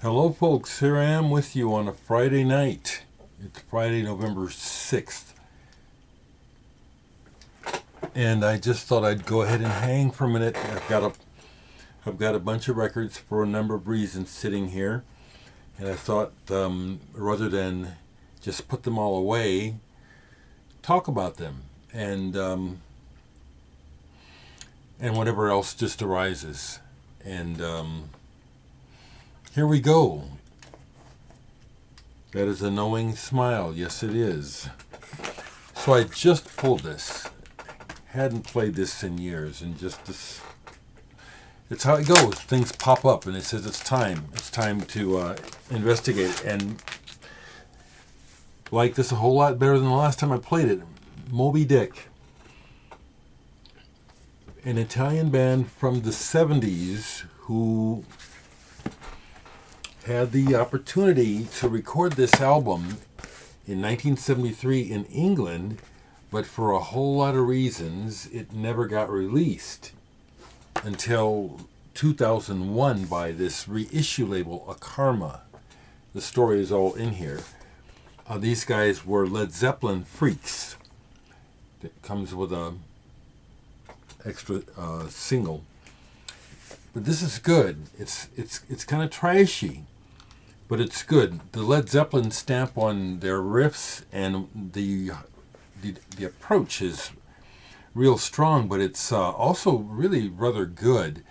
Hello, folks. Here I am with you on a Friday night. It's Friday, November 6th. And I just thought I'd go ahead and hang for a minute. I've got a bunch of records for a number of reasons sitting here. And I thought, rather than just put them all away, talk about them and whatever else just arises. And here we go. That is a knowing smile. Yes, it is. So I just pulled this. Hadn't played this in years, and just this. It's how it goes. Things pop up, and it says it's time. It's time to investigate and like this a whole lot better than the last time I played it. Moby Dick, an Italian band from the 70s who had the opportunity to record this album in 1973 in England, but for a whole lot of reasons, it never got released until 2001 by this reissue label, Akarma. The story is all in here. These guys were Led Zeppelin freaks. It comes with a extra single, but this is good. It's kind of trashy, but it's good. The Led Zeppelin stamp on their riffs and the approach is real strong, but it's also really rather good.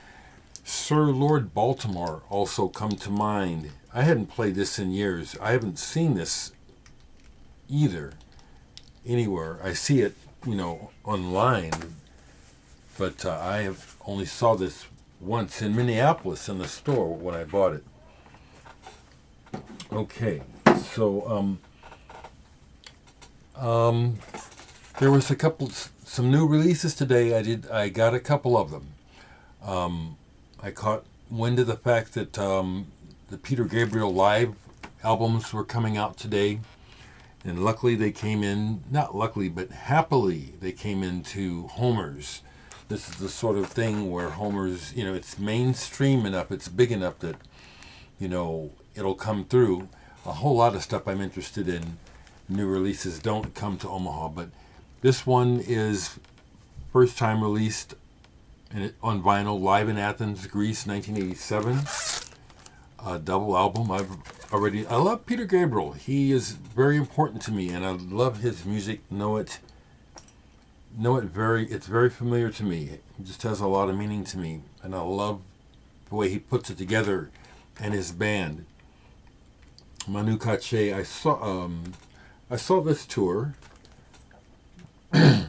Sir Lord Baltimore also come to mind. I hadn't played this in years. I haven't seen this either anywhere. I see it, online, but I have only saw this once in Minneapolis in the store when I bought it. Okay, so there was some new releases today. I got a couple of them. I caught wind of the fact that the Peter Gabriel live albums were coming out today, and luckily they came in. Not luckily, but happily they came into Homer's. This is the sort of thing where Homer's, it's mainstream enough, it's big enough that, it'll come through. A whole lot of stuff I'm interested in, new releases, don't come to Omaha, but this one is first time released on vinyl, live in Athens, Greece, 1987. A double album. I love Peter Gabriel. He is very important to me, and I love his music. It's very familiar to me. It just has a lot of meaning to me, and I love the way he puts it together and his band. Manu Katché, I saw this tour, and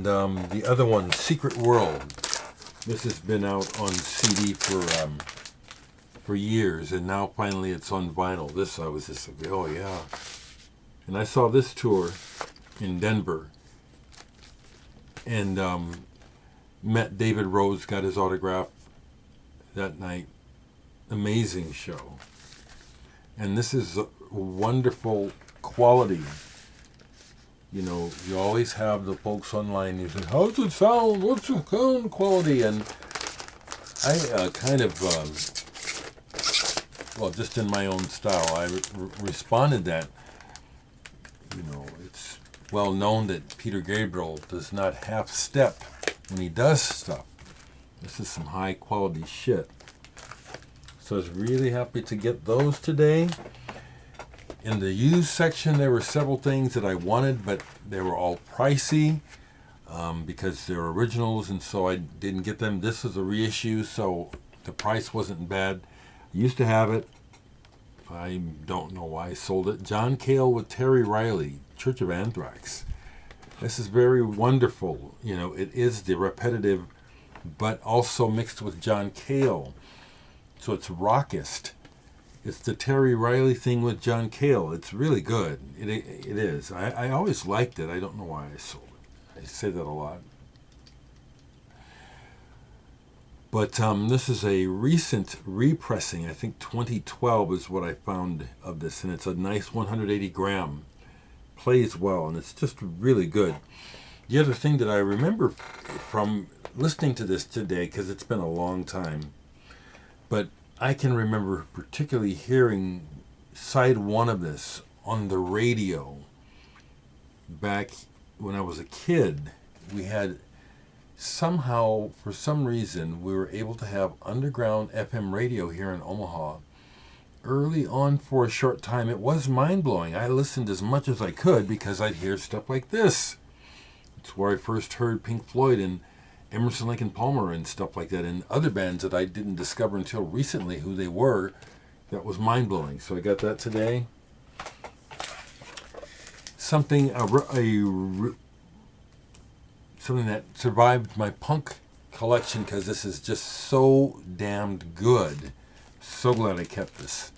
the other one, Secret World. This has been out on CD for years, and now finally it's on vinyl. This I was just like, oh yeah. And I saw this tour in Denver, and met David Rose, got his autograph that night. Amazing show. And this is a wonderful quality. You always have the folks online who say, how's it sound? What's the sound quality? And I just in my own style, I responded that, it's well known that Peter Gabriel does not half step when he does stuff. This is some high quality shit. So I was really happy to get those today. In the used section, there were several things that I wanted, but they were all pricey because they're originals, and so I didn't get them. This is a reissue, so the price wasn't bad. I used to have it. I don't know why I sold it. John Cale with Terry Riley, Church of Anthrax. This is very wonderful. It is the repetitive, but also mixed with John Cale. So it's rockist. It's the Terry Riley thing with John Cale. It's really good. It is. I always liked it. I don't know why I sold it. I say that a lot. But this is a recent repressing. I think 2012 is what I found of this. And it's a nice 180 gram. Plays well, and it's just really good. The other thing that I remember from listening to this today, because it's been a long time, But I can remember particularly hearing side one of this on the radio back when I was a kid. We had somehow, for some reason, we were able to have underground FM radio here in Omaha. Early on, for a short time, it was mind-blowing. I listened as much as I could because I'd hear stuff like this. It's where I first heard Pink Floyd and Emerson, Lake and Palmer and stuff like that, and other bands that I didn't discover until recently who they were. That was mind-blowing. So I got that today. Something that survived my punk collection because this is just so damned good. So glad I kept this.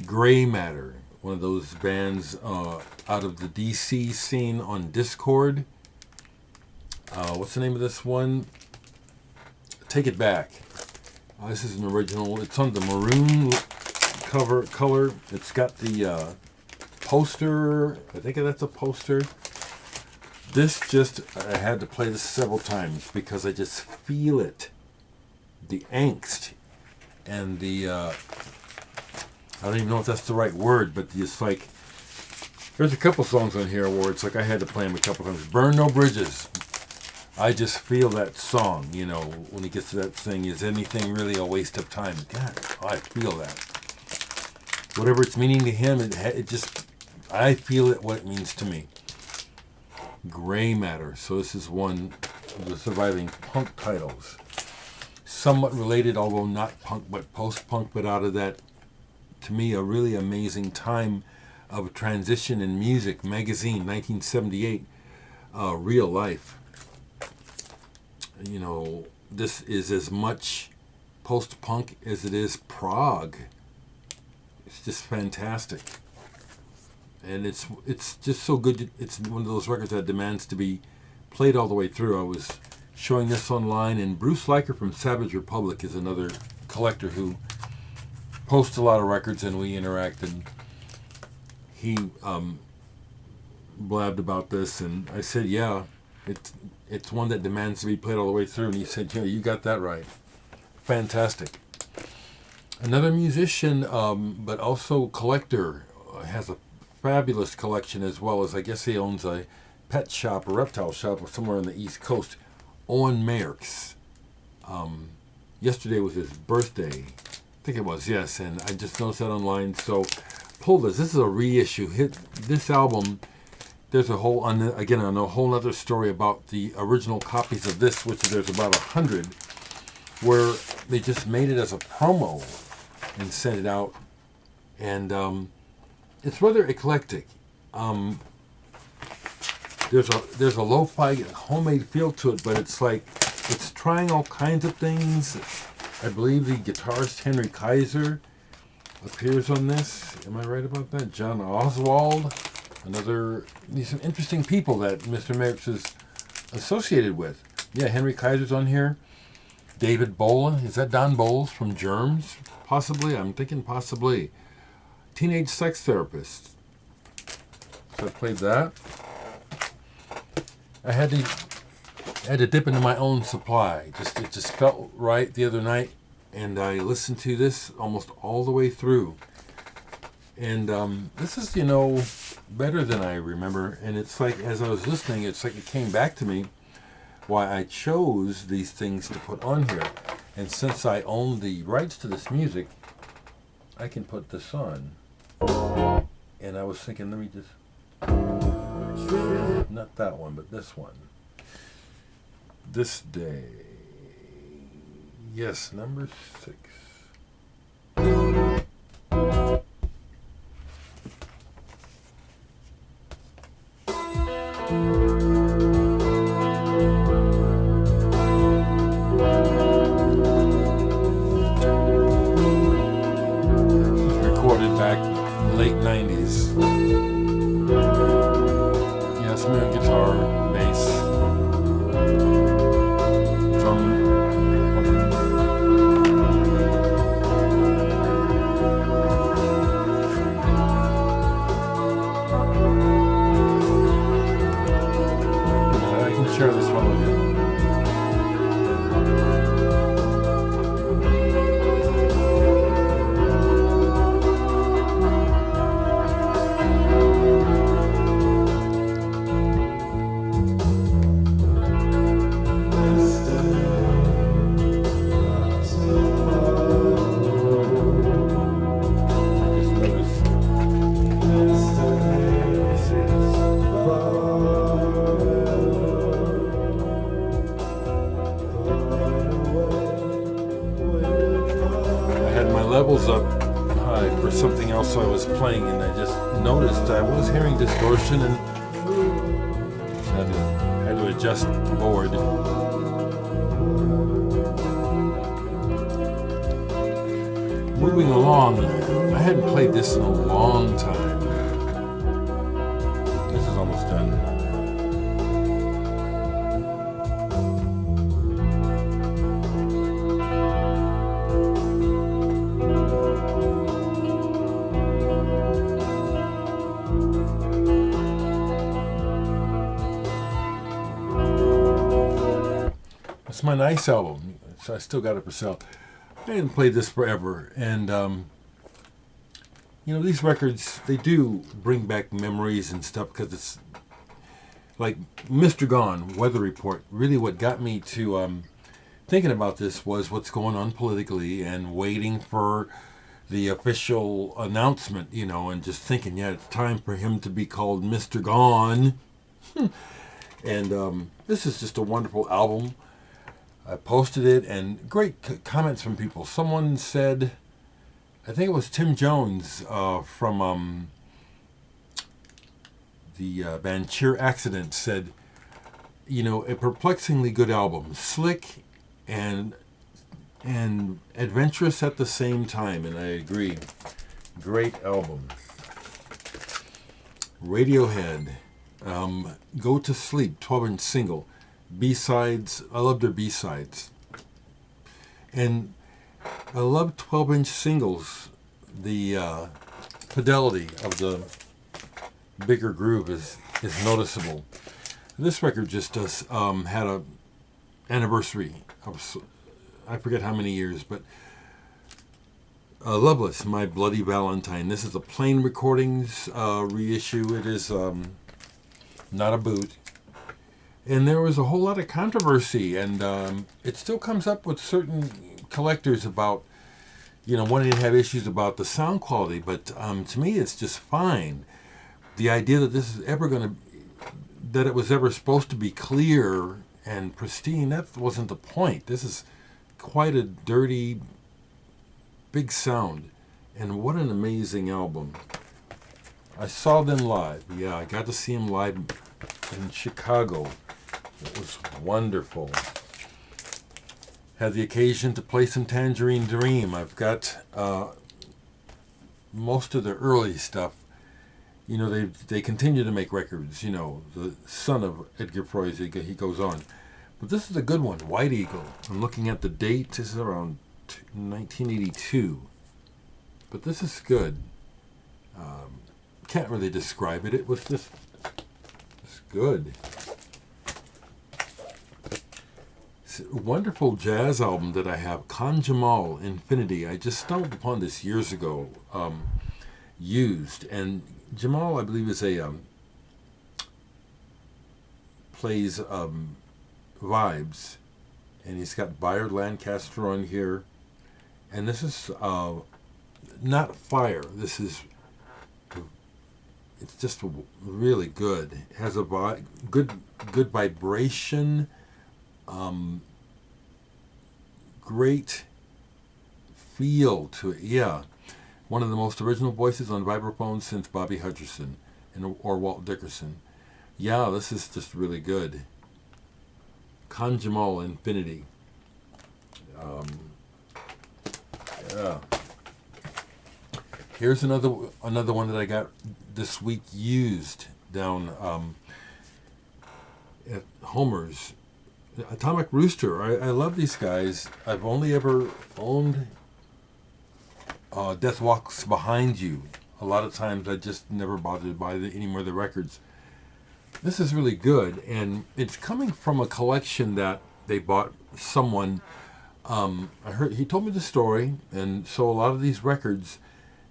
Gray Matter, one of those bands out of the DC scene on Discord. What's the name of this one? Take It Back. This is an original. It's on the maroon color. It's got the poster. I think that's a poster. I had to play this several times because I just feel it. The angst and the, I don't even know if that's the right word, but it's like, there's a couple songs on here where it's like I had to play them a couple times. Burn No Bridges. I just feel that song, when he gets to that thing, is anything really a waste of time? God, I feel that. Whatever it's meaning to him, I feel it, what it means to me. Gray Matter. So this is one of the surviving punk titles. Somewhat related, although not punk, but post-punk, but out of that, to me, a really amazing time of transition in music. Magazine, 1978, Real Life. This is as much post-punk as it is prog. It's just fantastic. And it's just so good. It's one of those records that demands to be played all the way through. I was showing this online, and Bruce Liker from Savage Republic is another collector who posts a lot of records, and we interact. And he blabbed about this, and I said, yeah, it's one that demands to be played all the way through. And he said, yeah, you got that right. Fantastic. Another musician, but also collector, has a fabulous collection as well as, I guess he owns a pet shop, a reptile shop somewhere on the East Coast. Owen Maercks. Yesterday was his birthday. I think it was, yes, and I just noticed that online. So pull this. This is a reissue. This album. There's a whole other story about the original copies of this, which there's about 100, where they just made it as a promo and sent it out, and it's rather eclectic. There's a lo-fi homemade feel to it, but it's trying all kinds of things. I believe the guitarist Henry Kaiser appears on this. Am I right about that? John Oswald. These some interesting people that Mr. Maercks is associated with. Yeah, Henry Kaiser's on here. David Bola. Is that Don Bowles from Germs? Possibly. I'm thinking possibly. Teenage Sex Therapist. So I played that. I had to dip into my own supply. It just felt right the other night, and I listened to this almost all the way through. And this is, better than I remember. And it's like, as I was listening, it's like it came back to me why I chose these things to put on here. And since I own the rights to this music, I can put this on. And I was thinking, let me just... Not that one, but this one. This Day. Yes, number 6. Recorded back late 90s. Yeah, smooth guitar, bass, drum. levels up for something else I was playing, and I just noticed I was hearing distortion, and had to adjust the board. Moving along, I hadn't played this in a long time. This is almost done. It's my nice album, so I still got it for sale. I hadn't played this forever, and these records, they do bring back memories and stuff, because it's like Mr. Gone, Weather Report. Really what got me to thinking about this was what's going on politically, and waiting for the official announcement, and just thinking, yeah, it's time for him to be called Mr. Gone. And this is just a wonderful album. I posted it, and great comments from people. Someone said, I think it was Tim Jones from the band Cheer Accident, said, a perplexingly good album, slick and adventurous at the same time, and I agree. Great album. Radiohead, Go to Sleep, 12-inch single. B-sides, I love their B-sides. And I love 12-inch singles. The fidelity of the bigger groove is noticeable. This record just had a anniversary of, I forget how many years, but Loveless, My Bloody Valentine. This is a plain recordings reissue. It is not a boot. And there was a whole lot of controversy, and it still comes up with certain collectors about, wanting to have issues about the sound quality. But to me, it's just fine. The idea that this is ever that it was ever supposed to be clear and pristine, that wasn't the point. This is quite a dirty, big sound. And what an amazing album. I saw them live. Yeah, I got to see them live in Chicago. It was wonderful. Had the occasion to play some Tangerine Dream. I've got most of the early stuff. They continue to make records. The son of Edgar Froese, he goes on. But this is a good one, White Eagle. I'm looking at the date. This is around 1982. But this is good. Can't really describe it. It was just it's good. It's a wonderful jazz album that I have, Jamal, Infinity. I just stumbled upon this years ago, used. And Jamal, I believe, is plays vibes. And he's got Bayard Lancaster on here. And this is not fire. This is... It's just really good. It has a good vibration. Great feel to it. Yeah, one of the most original voices on vibraphone since Bobby Hutcherson or Walt Dickerson. Yeah, this is just really good. Jamal, Infinity. Yeah. Here's another one that I got this week used down at Homer's. Atomic Rooster. I love these guys. I've only ever owned Death Walks Behind You. A lot of times I just never bothered to buy any more of the records. This is really good, and it's coming from a collection that they bought someone. I heard he told me the story, and so a lot of these records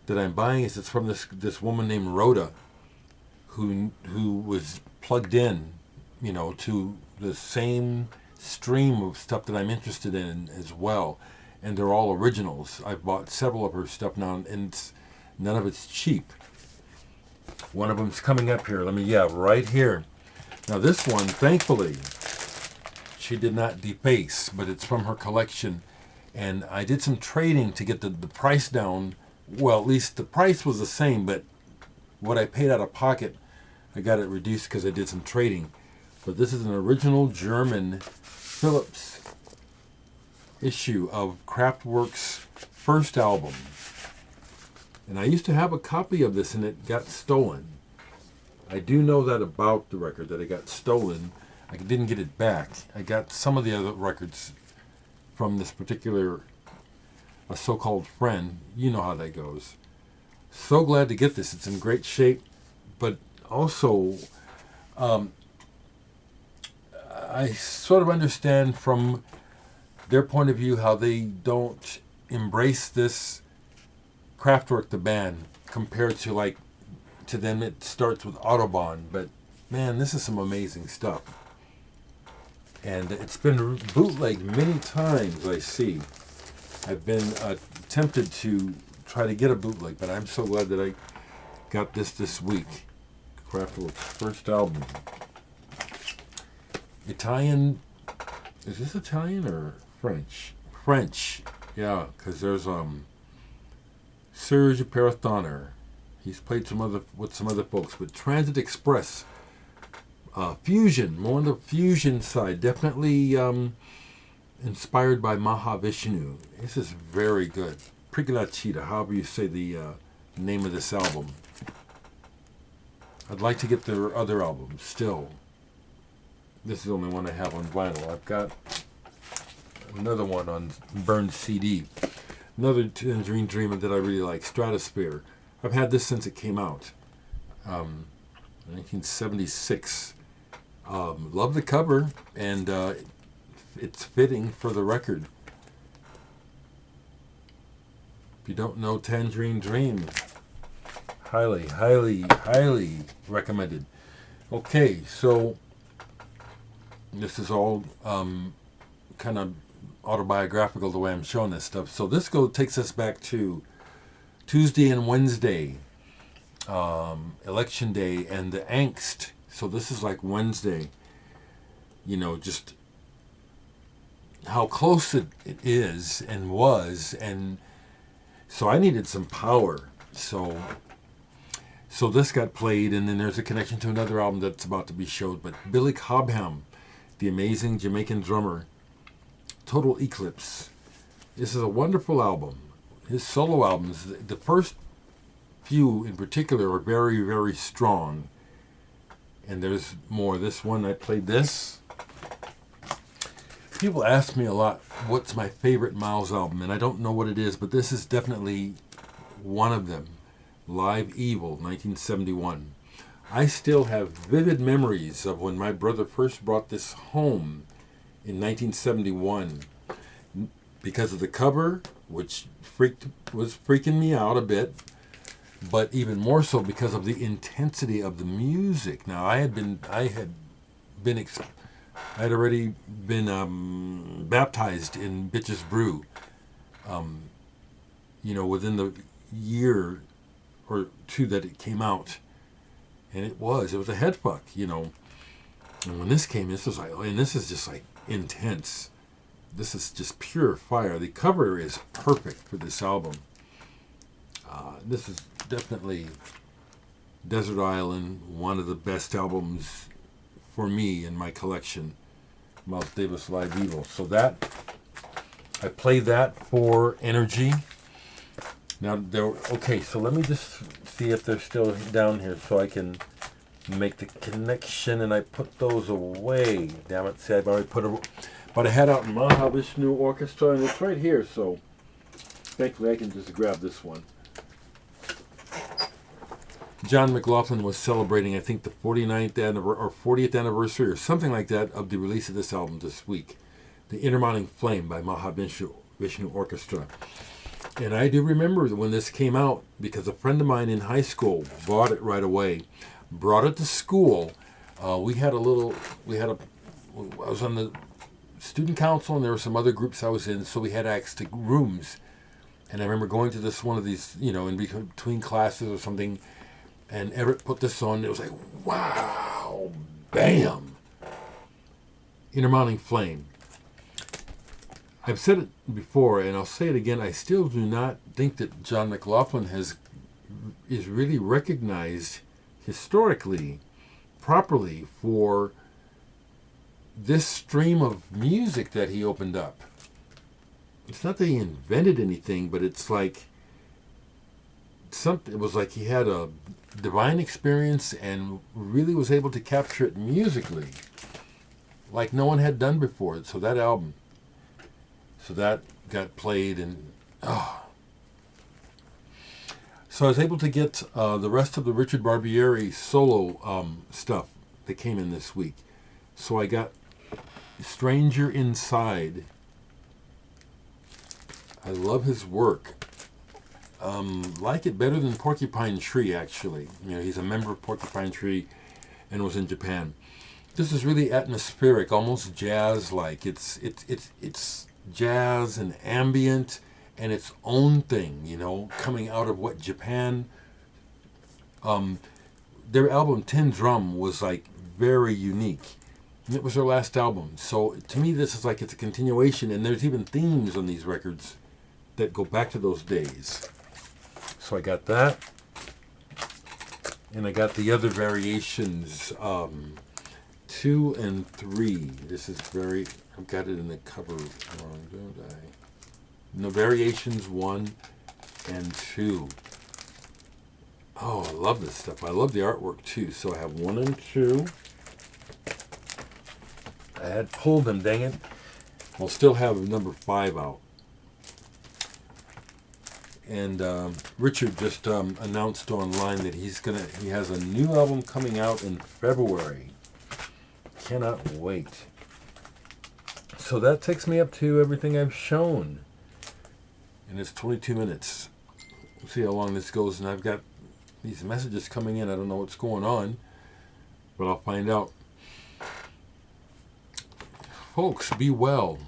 that I'm buying it's from this woman named Rhoda, who was plugged in, to the same stream of stuff that I'm interested in as well, and they're all originals. I've bought several of her stuff now, and none of it's cheap. One of them's coming up here. Right here. Now this one, thankfully, she did not deface, but it's from her collection, And I did some trading to get the price down. Well, at least the price was the same, but what I paid out of pocket, I got it reduced because I did some trading. But this is an original German Philips issue of Kraftwerk's first album. And I used to have a copy of this and it got stolen. I do know that about the record, that it got stolen. I didn't get it back. I got some of the other records from this particular a so-called friend. You know how that goes. So glad to get this. It's in great shape, but also I sort of understand from their point of view how they don't embrace this Kraftwerk, the band, compared to like to them it starts with Autobahn. But man, this is some amazing stuff. And it's been bootlegged many times, I see. I've been tempted to try to get a bootleg, but I'm so glad that I got this week. Kraftwerk's first album. Italian. Is this Italian or French? French. Yeah, because there's Serge Perathoner. He's played with some other folks, but Transit Express. Fusion, more on the fusion side. Definitely inspired by Mahavishnu. This is very good. Priglacit, however you say the name of this album. I'd like to get their other albums still. This is the only one I have on vinyl. I've got another one on burned CD. Another Tangerine Dreamer that I really like, Stratosfear. I've had this since it came out. 1976. Love the cover, and it's fitting for the record. If you don't know Tangerine Dream, highly, highly, highly recommended. Okay, so this is all kind of autobiographical the way I'm showing this stuff. So this takes us back to Tuesday and Wednesday, Election Day, and the angst. So this is like Wednesday, just how close it is and was. And so I needed some power. So this got played, and then there's a connection to another album that's about to be showed. But Billy Cobham, the amazing Jamaican drummer, Total Eclipse. This is a wonderful album. His solo albums, the first few in particular, are very, very strong. And there's more. This one, I played this. People ask me a lot, what's my favorite Miles album? And I don't know what it is, but this is definitely one of them. Live Evil, 1971. I still have vivid memories of when my brother first brought this home in 1971. Because of the cover, which was freaking me out a bit. But even more so because of the intensity of the music. Now I had already been baptized in Bitches Brew, within the year or two that it came out, and it was a head fuck, And when this came, this was like, and this is just like intense. This is just pure fire. The cover is perfect for this album. This is definitely Desert Island, one of the best albums for me in my collection. Miles Davis Live Evil. So I played that for energy. Now so let me just see if they're still down here so I can make the connection, and I put those away. Damn it, see, I've already but I had out in Mahavishnu Orchestra, and it's right here, so thankfully I can just grab this one. John McLaughlin was celebrating, I think, the 49th or 40th anniversary or something like that of the release of this album this week. The Intermounting Flame by Mahavishnu Orchestra. And I do remember when this came out because a friend of mine in high school bought it right away, brought it to school. I was on the student council, and there were some other groups I was in, so we had access to rooms. And I remember going to one of these, in between classes or something, and Everett put this on, and it was like, wow, bam! Intermounting Flame. I've said it before, and I'll say it again. I still do not think that John McLaughlin is really recognized historically properly for this stream of music that he opened up. It's not that he invented anything, but it's like something. It was like he had a divine experience and really was able to capture it musically, like no one had done before. So that album, so that got played, and so I was able to get the rest of the Richard Barbieri solo stuff that came in this week. So I got Stranger Inside. I love his work. Like it better than Porcupine Tree, actually. You know, he's a member of Porcupine Tree and was in Japan. This is really atmospheric, almost jazz-like. It's jazz and ambient and its own thing, you know, coming out of what Japan. Their album Tin Drum was like very unique. And it was their last album. So to me, this is like it's a continuation, and there's even themes on these records that go back to those days. So I got that. And I got the other variations, 2 and 3. This is very, I've got it in the cover wrong, don't I? No, variations 1 and 2. Oh, I love this stuff. I love the artwork too. So I have 1 and 2. I had pulled them, dang it. I'll still have number 5 out. And Richard just announced online that he has a new album coming out in February. Cannot wait. So that takes me up to everything I've shown. And it's 22 minutes. We'll see how long this goes. And I've got these messages coming in. I don't know what's going on, but I'll find out. Folks, be well.